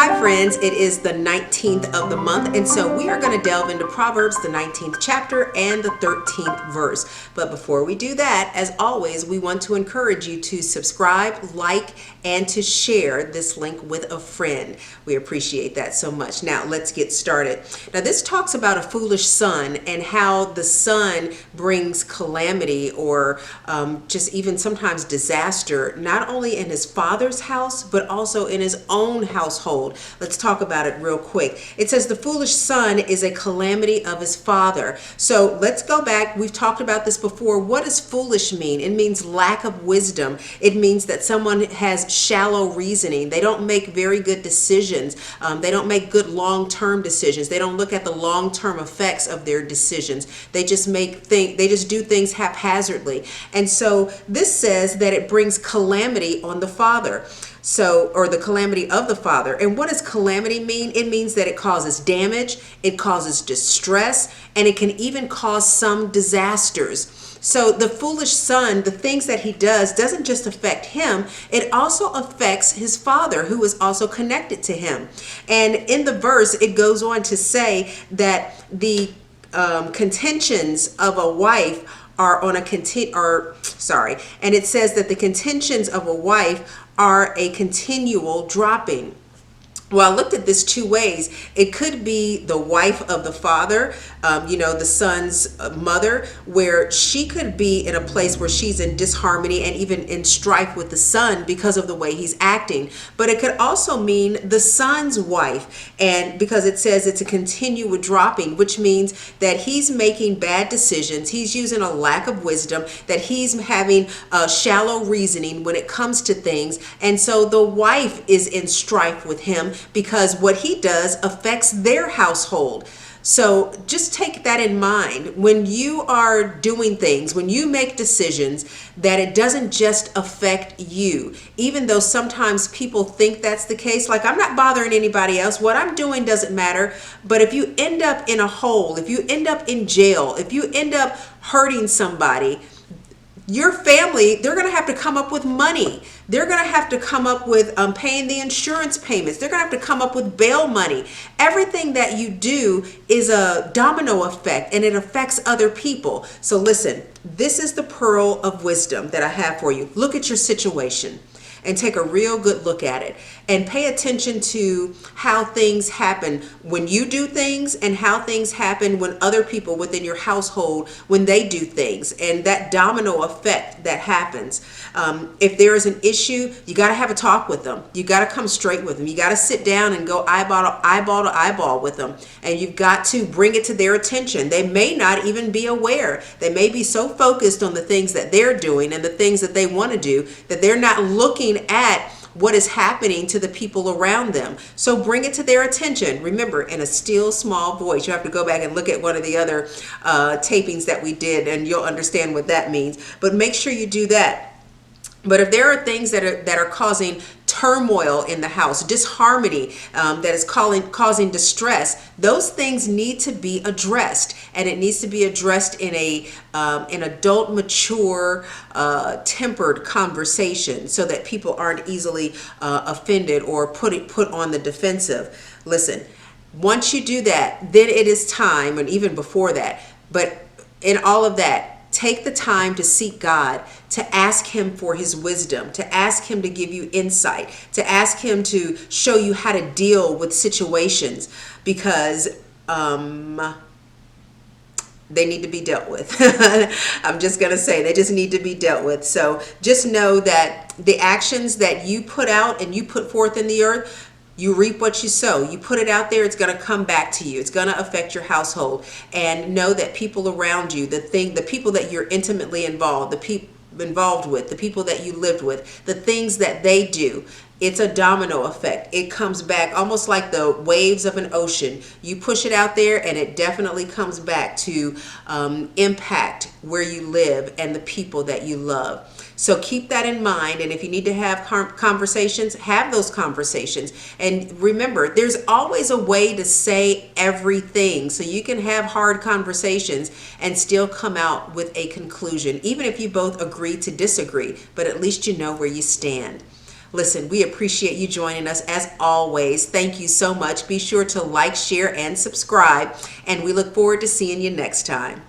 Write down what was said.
Hi friends, it is the 19th of the month, and so we are going to delve into Proverbs, the 19th chapter and the 13th verse. But before we do that, as always, we want to encourage you to subscribe, like, and to share this link with a friend. We appreciate that so much. Now, let's get started. Now, this talks about a foolish son and how the son brings calamity or just even sometimes disaster, not only in his father's house, but also in his own household. Let's talk about it real quick. It says the foolish son is a calamity of his father. So let's go back. We've talked about this before. What does foolish mean? It means lack of wisdom. It means that someone has shallow reasoning. They don't make very good decisions. They don't make good long-term decisions. They don't look at the long-term effects of their decisions. They just do things haphazardly. And so this says that it brings calamity on the father. So, or the calamity of the father. And what does calamity mean? It means that it causes damage, it causes distress, and it can even cause some disasters. So the foolish son, the things that he does doesn't just affect him, it also affects his father, who is also connected to him. And in the verse, it goes on to say that the contentions of a wife are on a and it says that the contentions of a wife are a continual dropping. Well, I looked at this two ways. It could be the wife of the father, the son's mother, where she could be in a place where she's in disharmony and even in strife with the son because of the way he's acting. But it could also mean the son's wife, and because it says it's a continual dropping, which means that he's making bad decisions. He's using a lack of wisdom, that he's having shallow reasoning when it comes to things. And so the wife is in strife with him, because what he does affects their household. So just take that in mind when you are doing things, when you make decisions, that it doesn't just affect you, even though sometimes people think that's the case. Like, I'm not bothering anybody else. What I'm doing doesn't matter. But if you end up in a hole, if you end up in jail, if you end up hurting somebody, your family, they're going to have to come up with money. They're going to have to come up with paying the insurance payments. They're going to have to come up with bail money. Everything that you do is a domino effect, and it affects other people. So listen, this is the pearl of wisdom that I have for you. Look at your situation and take a real good look at it, and pay attention to how things happen when you do things, and how things happen when other people within your household, when they do things, and that domino effect that happens. If there is an issue, you got to have a talk with them. You got to come straight with them. You got to sit down and go eyeball to eyeball with them, and you've got to bring it to their attention. They may not even be aware. They may be so focused on the things that they're doing and the things that they want to do that they're not looking at what is happening to the people around them. So bring it to their attention. Remember, in a still small voice. You have to go back and look at one of the other tapings that we did, and you'll understand what that means. But make sure you do that. But if there are things that are causing turmoil in the house, disharmony, that is causing distress, those things need to be addressed, and it needs to be addressed in an adult, mature, tempered conversation, so that people aren't easily offended or put on the defensive. Listen, once you do that, then it is time, and even before that, but in all of that, take the time to seek God, to ask him for his wisdom, to ask him to give you insight, to ask him to show you how to deal with situations, because they need to be dealt with. I'm just going to say they just need to be dealt with. So just know that the actions that you put out and you put forth in the earth, you reap what you sow. You put it out there, it's going to come back to you. It's going to affect your household. And know that people around you, the people that you're intimately involved with, the people that you lived with, the things that they do, it's a domino effect. It comes back almost like the waves of an ocean. You push it out there, and it definitely comes back to impact where you live and the people that you love. So keep that in mind, and if you need to have conversations, have those conversations. And remember, there's always a way to say everything, so you can have hard conversations and still come out with a conclusion, even if you both agree to disagree, but at least you know where you stand. Listen, we appreciate you joining us as always. Thank you so much. Be sure to like, share, and subscribe. And we look forward to seeing you next time.